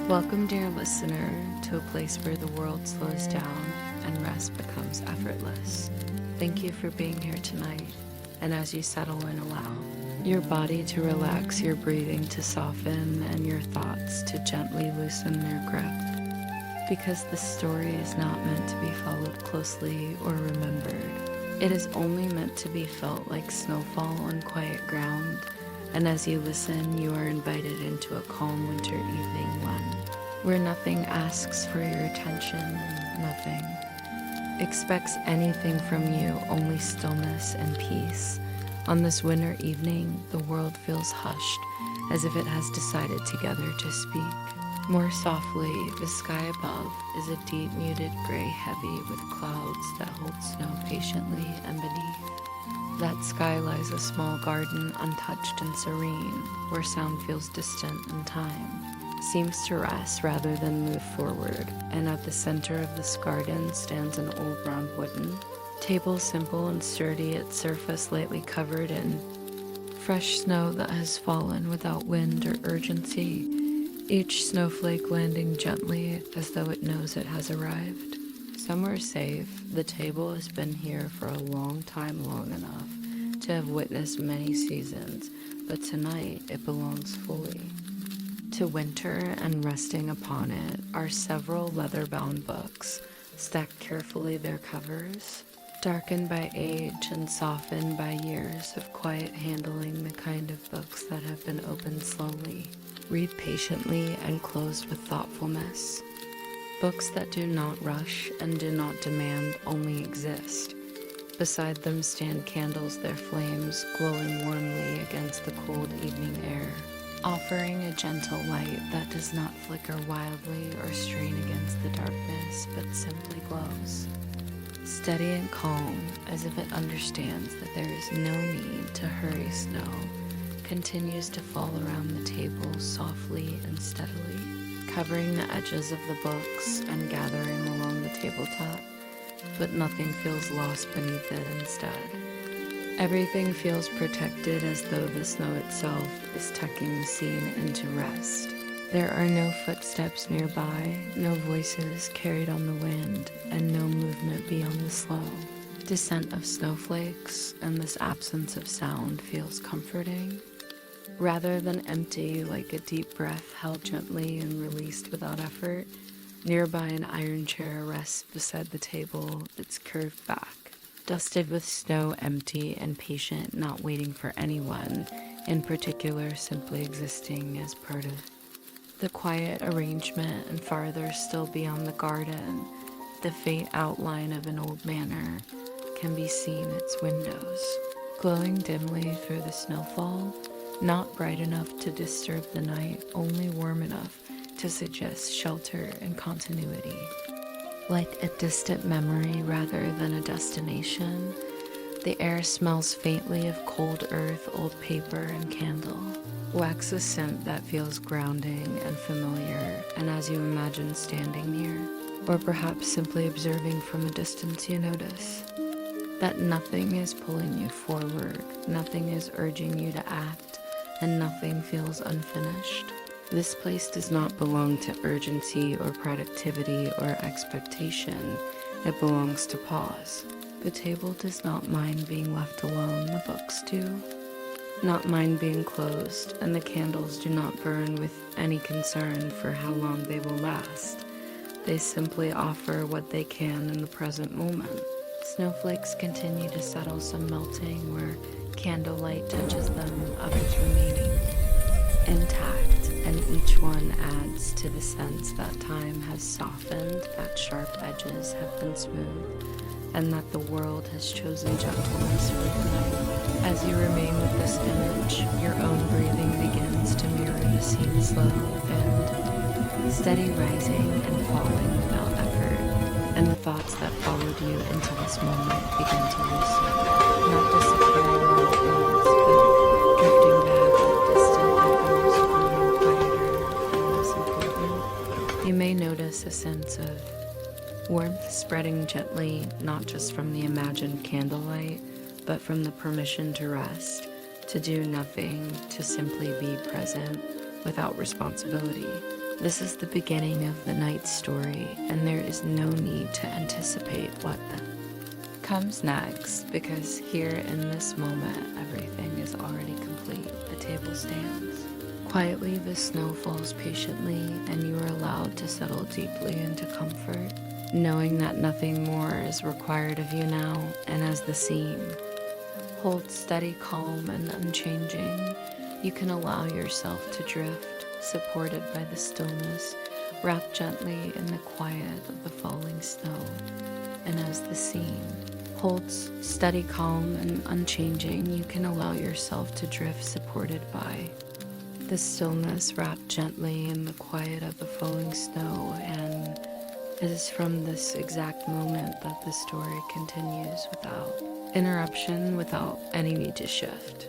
Welcome, dear listener, to a place where the world slows down and rest becomes effortless. Thank you for being here tonight, and as you settle in, allow your body to relax, your breathing to soften, and your thoughts to gently loosen their grip. Because this story is not meant to be followed closely or remembered. It is only meant to be felt like snowfall on quiet ground, and as you listen, you are invited into a calm winter evening where nothing asks for your attention and nothing expects anything from you, only stillness and peace. On this winter evening, the world feels hushed, as if it has decided together to speak. More softly, the sky above is a deep muted gray, heavy with clouds that hold snow patiently and beneath. That sky lies a small garden, untouched and serene, where sound feels distant and time seems to rest rather than move forward. And at the center of this garden stands an old round wooden table, simple and sturdy, its surface lightly covered in fresh snow that has fallen without wind or urgency, each snowflake landing gently as though it knows it has arrived. Somewhere safe, the table has been here for a long time, long enough to have witnessed many seasons, but tonight it belongs fully to winter, and resting upon it are several leather-bound books, stacked carefully their covers, darkened by age and softened by years of quiet handling, the kind of books that have been opened slowly, read patiently, and closed with thoughtfulness. Books that do not rush and do not demand, only exist. Beside them stand candles, their flames glowing warmly against the cold evening air, offering a gentle light that does not flicker wildly or strain against the darkness, but simply glows. Steady and calm, as if it understands that there is no need to hurry, snow continues to fall around the table softly and steadily, covering the edges of the books and gathering along the tabletop, but nothing feels lost beneath it. Instead, everything feels protected, as though the snow itself is tucking the scene into rest. There are no footsteps nearby, no voices carried on the wind, and no movement beyond the slow descent of snowflakes, and this absence of sound feels comforting, rather than empty, like a deep breath held gently and released without effort. Nearby, an iron chair rests beside the table, its curved back dusted with snow, empty and patient, not waiting for anyone in particular, simply existing as part of the quiet arrangement. And farther still beyond the garden, the faint outline of an old manor can be seen, its windows glowing dimly through the snowfall, not bright enough to disturb the night, only warm enough to suggest shelter and continuity. Like a distant memory rather than a destination, the air smells faintly of cold earth, old paper, and candle. Wax a scent that feels grounding and familiar, and as you imagine standing near, or perhaps simply observing from a distance, you notice that nothing is pulling you forward, nothing is urging you to act, and nothing feels unfinished. This place does not belong to urgency or productivity or expectation. It belongs to pause. The table does not mind being left alone, the books do not mind being closed, and the candles do not burn with any concern for how long they will last. They simply offer what they can in the present moment. Snowflakes continue to settle, some melting where candlelight touches them, others remaining intact, and each one adds to the sense that time has softened, that sharp edges have been smoothed, and that the world has chosen gentleness for the night. As you remain with this image, your own breathing begins to mirror the scene, slow and steady, rising and falling without effort, and the thoughts that followed you into this moment begin to loosen, not disappearing all at once, but drifting back like distant echoes, growing quieter and less important. You may notice a sense of warmth spreading gently, not just from the imagined candlelight, but from the permission to rest, to do nothing, to simply be present without responsibility. This is the beginning of the night's story, and there is no need to anticipate what comes next, because here in this moment, everything is already complete. The table stands. Quietly, the snow falls patiently, and you are allowed to settle deeply into comfort, knowing that nothing more is required of you now. And as the scene holds steady, calm, and unchanging, you can allow yourself to drift, supported by the stillness, wrapped gently in the quiet of the falling snow. And as the scene holds steady, calm, and unchanging, you can allow yourself to drift, supported by the stillness, wrapped gently in the quiet of the falling snow. And it is from this exact moment that the story continues without interruption, without any need to shift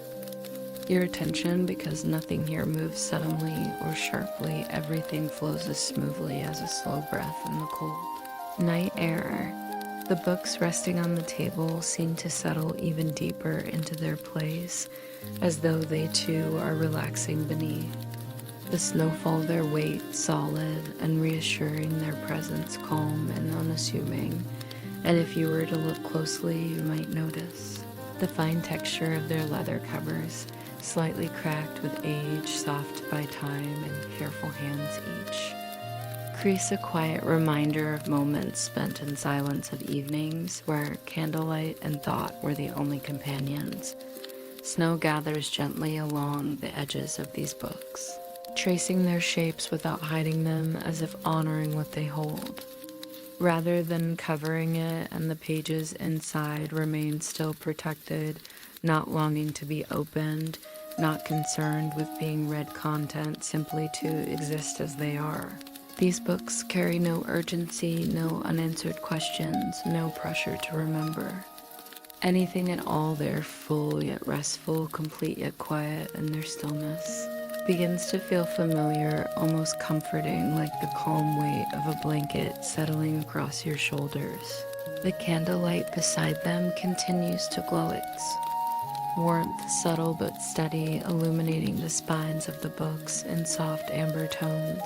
your attention, because nothing here moves suddenly or sharply. Everything flows as smoothly as a slow breath in the cold night air. The books resting on the table seem to settle even deeper into their place, as though they too are relaxing beneath. The snowfall their weight, solid and reassuring, their presence calm and unassuming. And if you were to look closely, you might notice the fine texture of their leather covers, slightly cracked with age, soft by time and careful hands each. Crease a quiet reminder of moments spent in silence, of evenings where candlelight and thought were the only companions. Snow gathers gently along the edges of these books, tracing their shapes without hiding them, as if honoring what they hold, rather than covering it, and the pages inside remain still protected, not longing to be opened, not concerned with being read content, simply to exist as they are. These books carry no urgency, no unanswered questions, no pressure to remember anything at all. They're full yet restful, complete yet quiet, and their stillness begins to feel familiar, almost comforting, like the calm weight of a blanket settling across your shoulders. The candlelight beside them continues to glow, its warmth subtle but steady, illuminating the spines of the books in soft amber tones,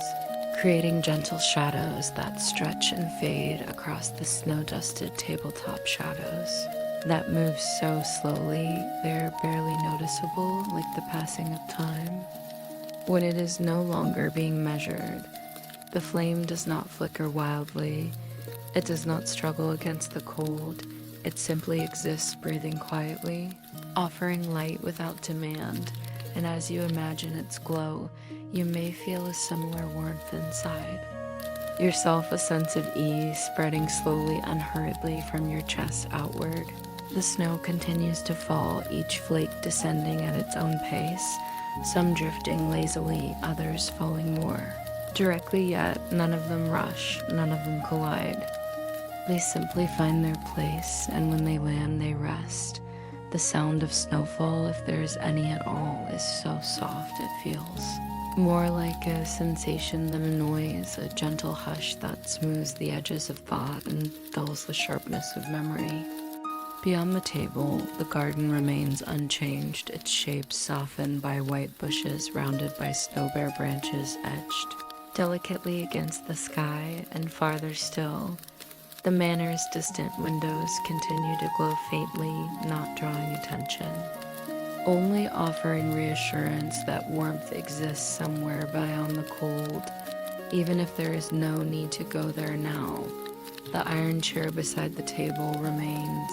creating gentle shadows that stretch and fade across the snow-dusted tabletop, shadows that move so slowly they're barely noticeable, like the passing of time. When it is no longer being measured, the flame does not flicker wildly, it does not struggle against the cold, it simply exists, breathing quietly, offering light without demand. And as you imagine its glow, you may feel a similar warmth inside yourself, a sense of ease spreading slowly, unhurriedly from your chest outward. The snow continues to fall, each flake descending at its own pace, some drifting lazily, others falling more directly, yet none of them rush, none of them collide. They simply find their place, and when they land, they rest. The sound of snowfall, if there is any at all, is so soft it feels more like a sensation than a noise, a gentle hush that smooths the edges of thought and dulls the sharpness of memory. Beyond the table, the garden remains unchanged, its shapes softened by white bushes rounded by snow-bare branches etched delicately against the sky. And farther still, the manor's distant windows continue to glow faintly, not drawing attention, only offering reassurance that warmth exists somewhere beyond the cold, even if there is no need to go there now. The iron chair beside the table remains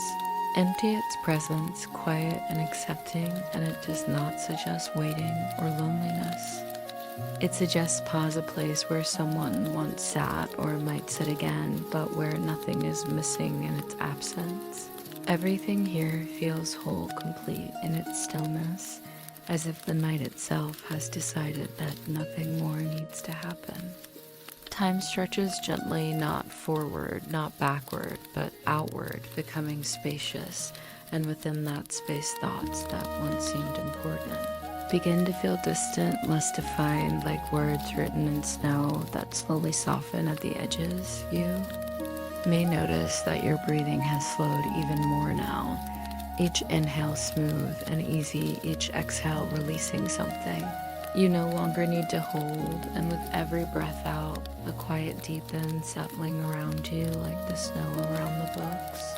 empty, its presence quiet and accepting, and it does not suggest waiting or loneliness. It suggests pause, a place where someone once sat or might sit again, but where nothing is missing in its absence. Everything here feels whole, complete in its stillness, as if the night itself has decided that nothing more needs to happen. Time stretches gently, not forward, not backward, but outward, becoming spacious, and within that space thoughts that once seemed important begin to feel distant, less defined, like words written in snow that slowly soften at the edges. You may notice that your breathing has slowed even more now, each inhale smooth and easy, each exhale releasing something You no longer need to hold, and with every breath out, the quiet deepens, settling around you like the snow around the books.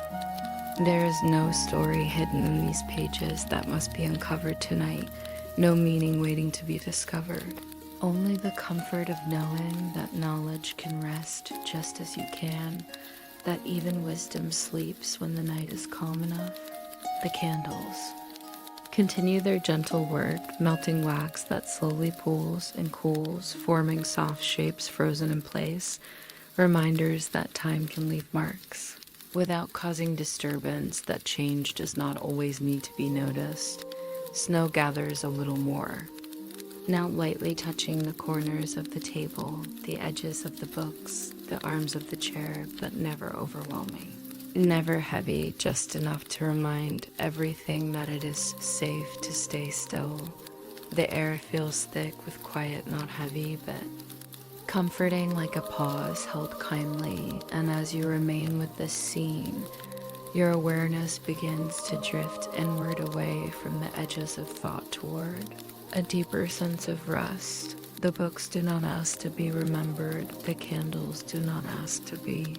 There is no story hidden in these pages that must be uncovered tonight, no meaning waiting to be discovered. Only the comfort of knowing that knowledge can rest just as you can, that even wisdom sleeps when the night is calm enough. The candles continue their gentle work, melting wax that slowly pools and cools, forming soft shapes frozen in place, reminders that time can leave marks. Without causing disturbance, that change does not always need to be noticed. Snow gathers a little more, now lightly touching the corners of the table, the edges of the books, the arms of the chair, but never overwhelming. Never heavy, just enough to remind everything that it is safe to stay still. The air feels thick with quiet, not heavy, but comforting, like a pause held kindly. And as you remain with this scene, your awareness begins to drift inward away from the edges of thought toward a deeper sense of rest. The books do not ask to be remembered, the candles do not ask to be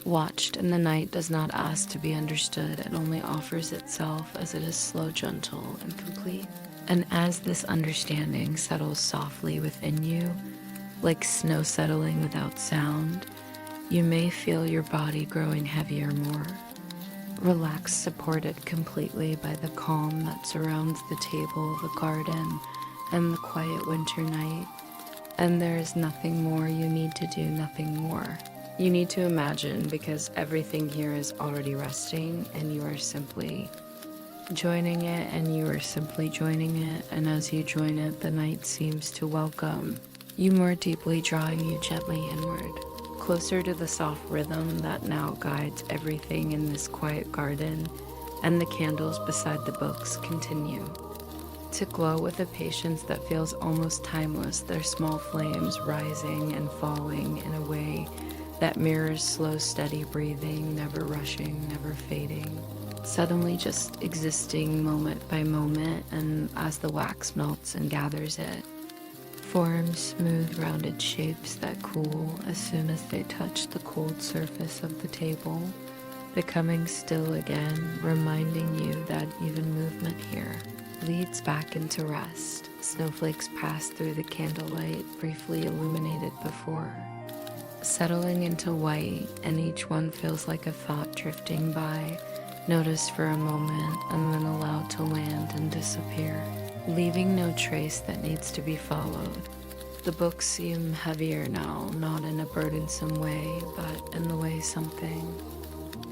watched, and the night does not ask to be understood. It only offers itself as it is slow, gentle, and complete. And as this understanding settles softly within you, like snow settling without sound, you may feel your body growing heavier, more relaxed, supported completely by the calm that surrounds the table, the garden, and the quiet winter night. And there is nothing more you need to do, nothing more you need to imagine, because everything here is already resting, and you are simply joining it, and you are simply joining it. And as you join it, the night seems to welcome you more deeply, drawing you gently inward, closer to the soft rhythm that now guides everything in this quiet garden. And the candles beside the books continue to glow with a patience that feels almost timeless, their small flames rising and falling in a way that mirrors slow, steady breathing, never rushing, never fading, suddenly just existing moment by moment. And as the wax melts and gathers, it forms smooth, rounded shapes that cool as soon as they touch the cold surface of the table, becoming still again, reminding you that even movement here leads back into rest. Snowflakes pass through the candlelight, briefly illuminated before, settling into white, and each one feels like a thought drifting by, noticed for a moment, and then allowed to land and disappear, leaving no trace that needs to be followed. The books seem heavier now, not in a burdensome way, but in the way something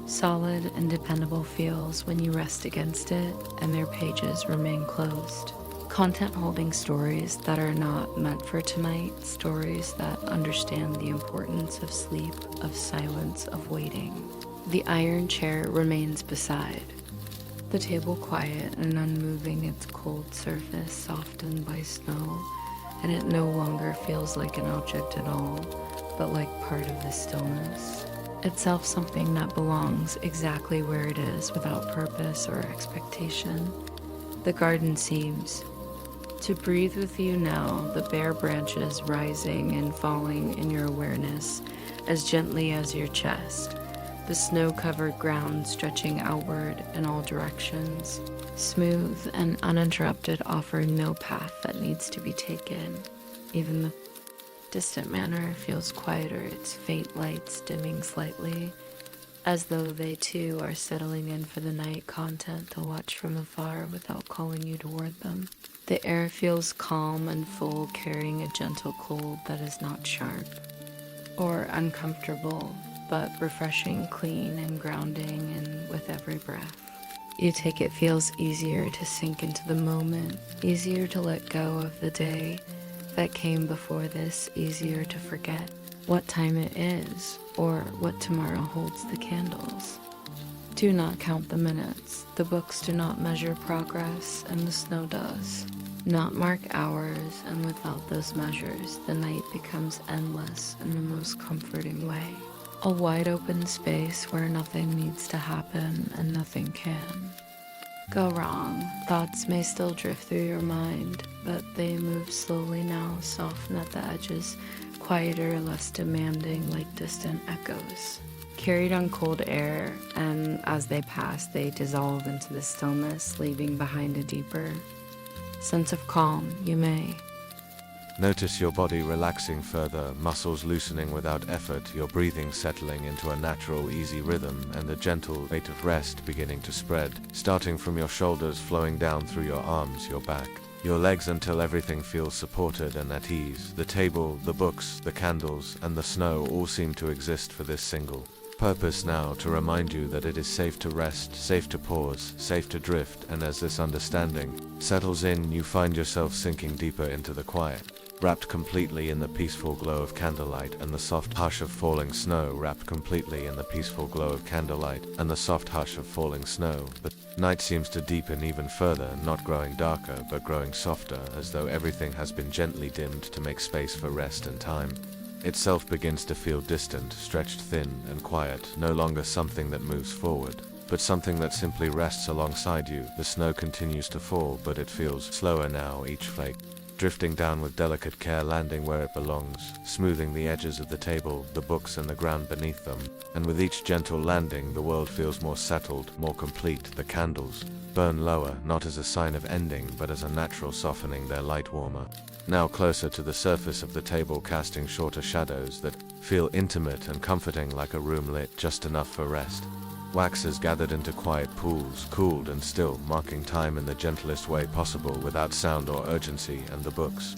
solid and dependable feels when you rest against it, and their pages remain closed. Content holding stories that are not meant for tonight, stories that understand the importance of sleep, of silence, of waiting. The iron chair remains beside the table, quiet and unmoving, its cold surface softened by snow, and it no longer feels like an object at all, but like part of the stillness itself, something that belongs exactly where it is, without purpose or expectation. The garden seems to breathe with you now, the bare branches rising and falling in your awareness as gently as your chest, the snow-covered ground stretching outward in all directions, smooth and uninterrupted, offering no path that needs to be taken. Even the distant manor feels quieter, its faint lights dimming slightly, as though they too are settling in for the night, content to watch from afar without calling you toward them. The air feels calm and full, carrying a gentle cold that is not sharp or uncomfortable, but refreshing, clean, and grounding. And with every breath you take, it feels easier to sink into the moment, easier to let go of the day that came before this, easier to forget what time it is or what tomorrow holds. The candles do not count the minutes, the books do not measure progress, and the snow does not mark hours. And without those measures, the night becomes endless in the most comforting way. A wide open space where nothing needs to happen and nothing can. go wrong. Thoughts may still drift through your mind, but they move slowly now, soften at the edges, quieter, less demanding, like distant echoes. Carried on cold air, and as they pass, they dissolve into the stillness, leaving behind a deeper sense of calm. You may Notice your body relaxing further, muscles loosening without effort, your breathing settling into a natural, easy rhythm, and the gentle weight of rest beginning to spread, starting from your shoulders, flowing down through your arms, your back, your legs, until everything feels supported and at ease. The table, the books, the candles, and the snow all seem to exist for this single purpose now, to remind you that it is safe to rest, safe to pause, safe to drift. And as this understanding settles in, you find yourself sinking deeper into the quiet, wrapped completely in the peaceful glow of candlelight and the soft hush of falling snow, wrapped completely in the peaceful glow of candlelight and the soft hush of falling snow. The night seems to deepen even further, not growing darker, but growing softer, as though everything has been gently dimmed to make space for rest and time. Itself begins to feel distant, stretched thin and quiet, no longer something that moves forward, but something that simply rests alongside you. The snow continues to fall, but it feels slower now, each flake drifting down with delicate care, landing where it belongs, smoothing the edges of the table, the books, and the ground beneath them. And with each gentle landing, the world feels more settled, more complete. The candles burn lower, not as a sign of ending, but as a natural softening, their light warmer, now closer to the surface of the table, casting shorter shadows that feel intimate and comforting, like a room lit just enough for rest. Wax is gathered into quiet pools, cooled and still, marking time in the gentlest way possible, without sound or urgency, and the books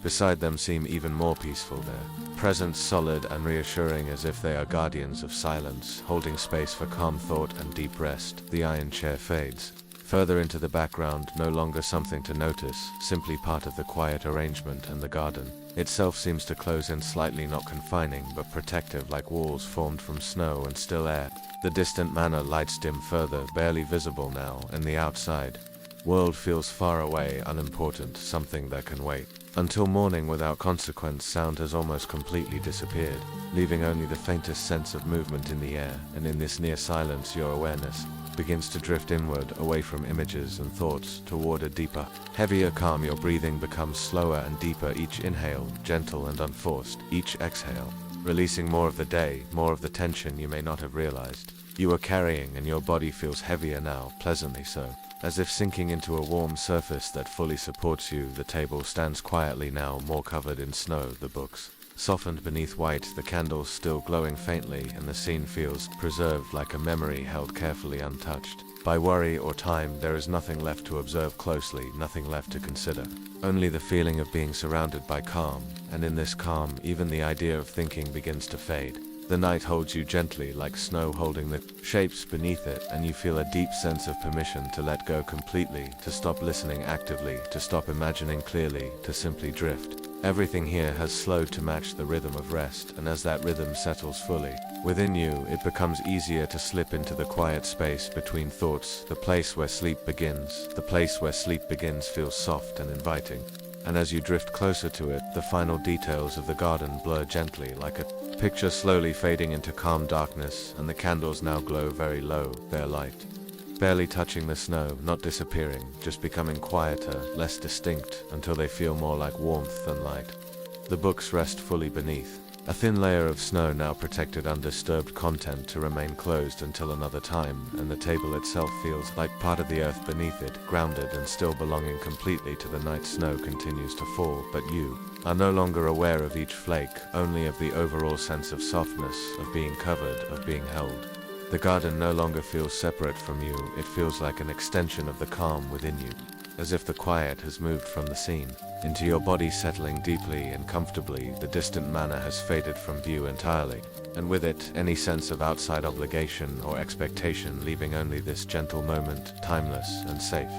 beside them seem even more peaceful, their presence solid and reassuring, as if they are guardians of silence, holding space for calm thought and deep rest. The iron chair fades further into the background, no longer something to notice, simply part of the quiet arrangement, and the garden itself seems to close in slightly, not confining, but protective, like walls formed from snow and still air. The distant manor lights dim further, barely visible now, and the outside world feels far away, unimportant, something that can wait until morning without consequence. Sound has almost completely disappeared, leaving only the faintest sense of movement in the air, and in this near silence your awareness begins to drift inward, away from images and thoughts, toward a deeper, heavier calm. Your breathing becomes slower and deeper, each inhale gentle and unforced, each exhale releasing more of the day, more of the tension you may not have realized you are carrying, and your body feels heavier now, pleasantly so, as if sinking into a warm surface that fully supports you. The table stands quietly now, more covered in snow, the books softened beneath white, the candles still glowing faintly, and the scene feels preserved, like a memory held carefully, untouched by worry or time. There is nothing left to observe closely, nothing left to consider, only the feeling of being surrounded by calm, and in this calm, even the idea of thinking begins to fade. The night holds you gently, like snow holding the shapes beneath it, and you feel a deep sense of permission to let go completely, to stop listening actively, to stop imagining clearly, to simply drift. Everything here has slowed to match the rhythm of rest, and as that rhythm settles fully within you, it becomes easier to slip into the quiet space between thoughts, the place where sleep begins. The place where sleep begins feels soft and inviting, and as you drift closer to it, the final details of the garden blur gently, like a picture slowly fading into calm darkness, and the candles now glow very low, their light barely touching the snow, not disappearing, just becoming quieter, less distinct, until they feel more like warmth than light. The books rest fully beneath a thin layer of snow, now protected undisturbed content to remain closed until another time, and the table itself feels like part of the earth beneath it, grounded and still belonging completely to the night. Snow continues to fall, but you are no longer aware of each flake, only of the overall sense of softness, of being covered, of being held. The garden no longer feels separate from you, it feels like an extension of the calm within you, as if the quiet has moved from the scene into your body, settling deeply and comfortably. The distant manor has faded from view entirely, and with it, any sense of outside obligation or expectation, leaving only this gentle moment, timeless and safe.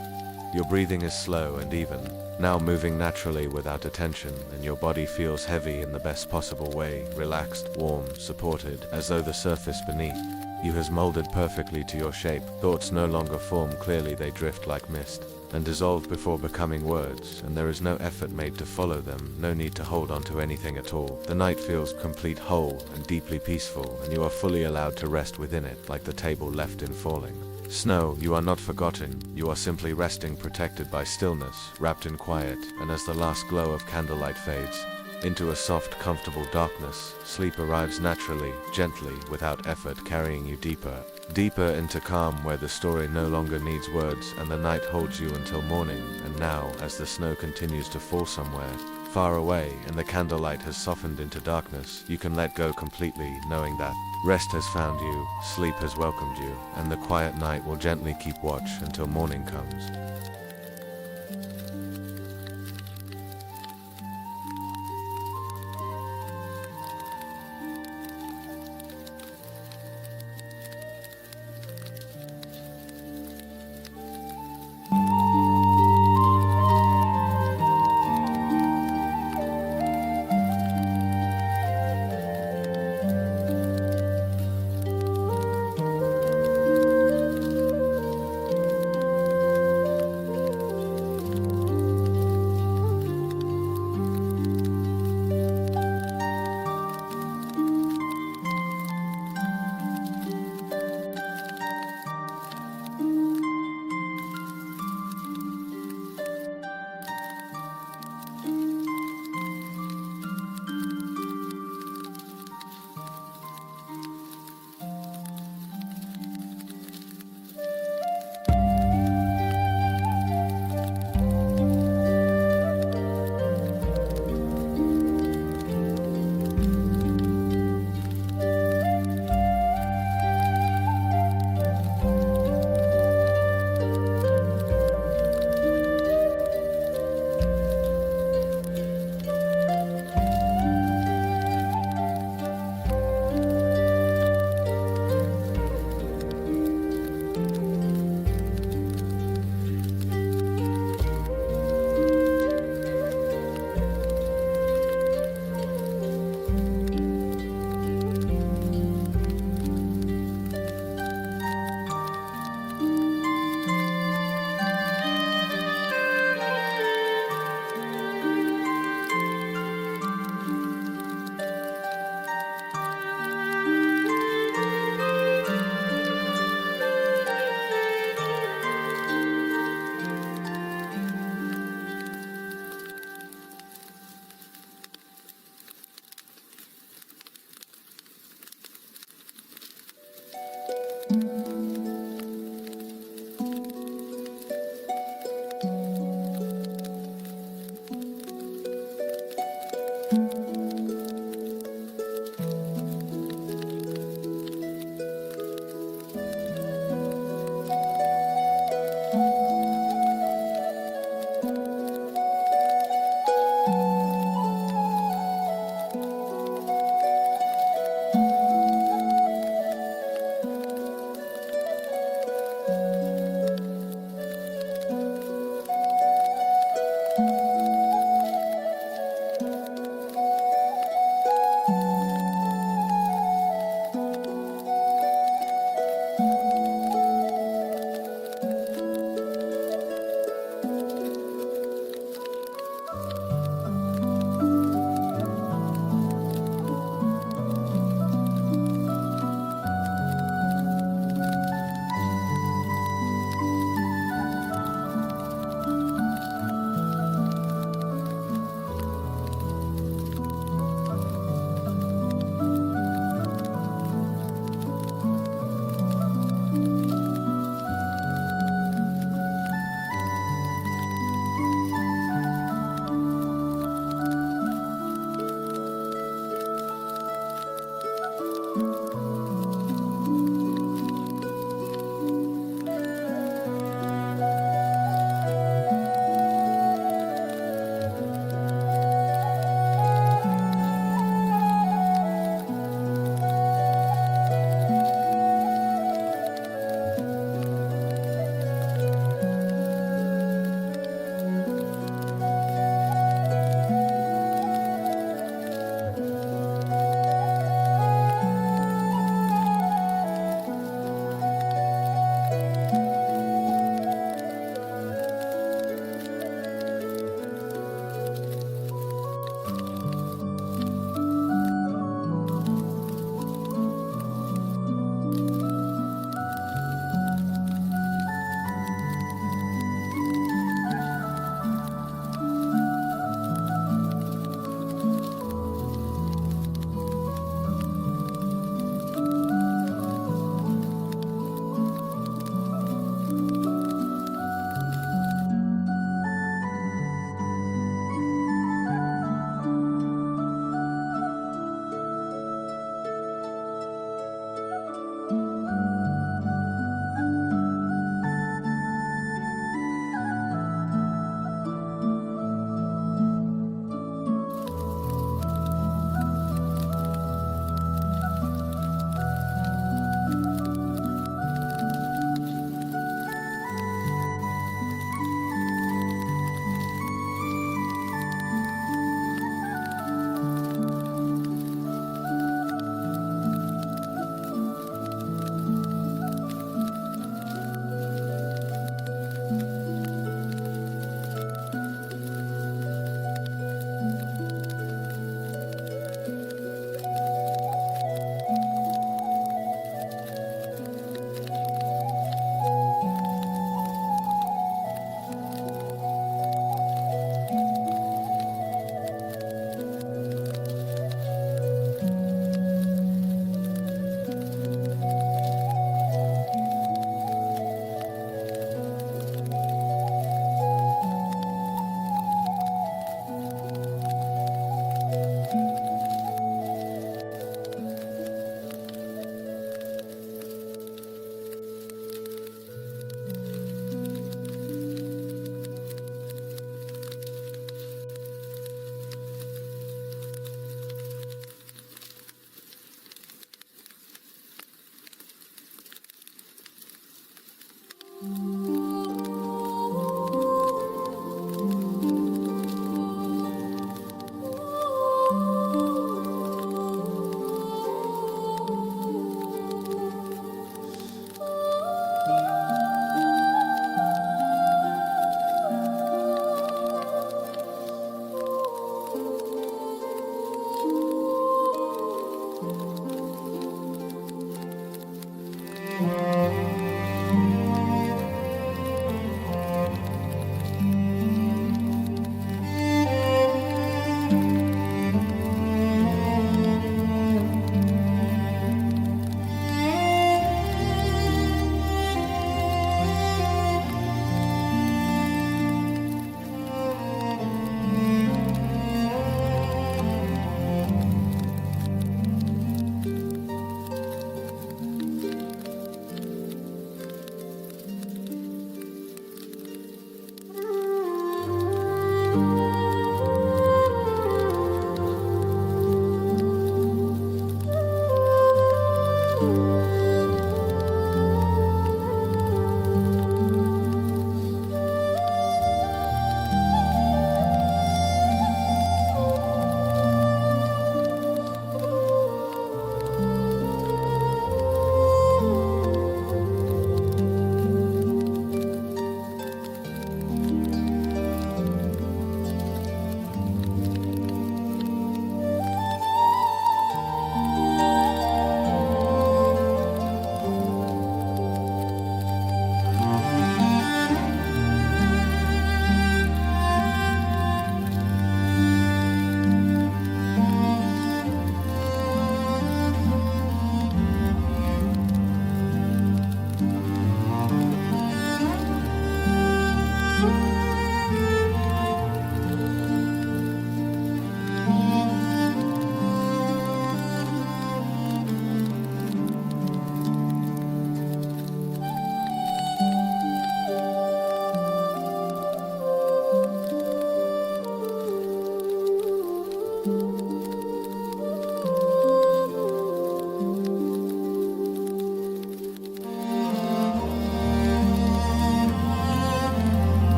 Your breathing is slow and even, now moving naturally without attention, and your body feels heavy in the best possible way, relaxed, warm, supported, as though the surface beneath you has molded perfectly to your shape. Thoughts no longer form clearly, they drift like mist and dissolve before becoming words, and there is no effort made to follow them, no need to hold on to anything at all. The night feels complete, whole, and deeply peaceful, and you are fully allowed to rest within it, like the table left in falling Snow, you are not forgotten, you are simply resting protected by stillness, wrapped in quiet, and as the last glow of candlelight fades into a soft, comfortable darkness, sleep arrives naturally, gently, without effort, carrying you deeper, deeper into calm where the story no longer needs words and the night holds you until morning. And now, as the snow continues to fall somewhere far away and the candlelight has softened into darkness, you can let go completely, knowing that rest has found you, sleep has welcomed you, and the quiet night will gently keep watch until morning comes.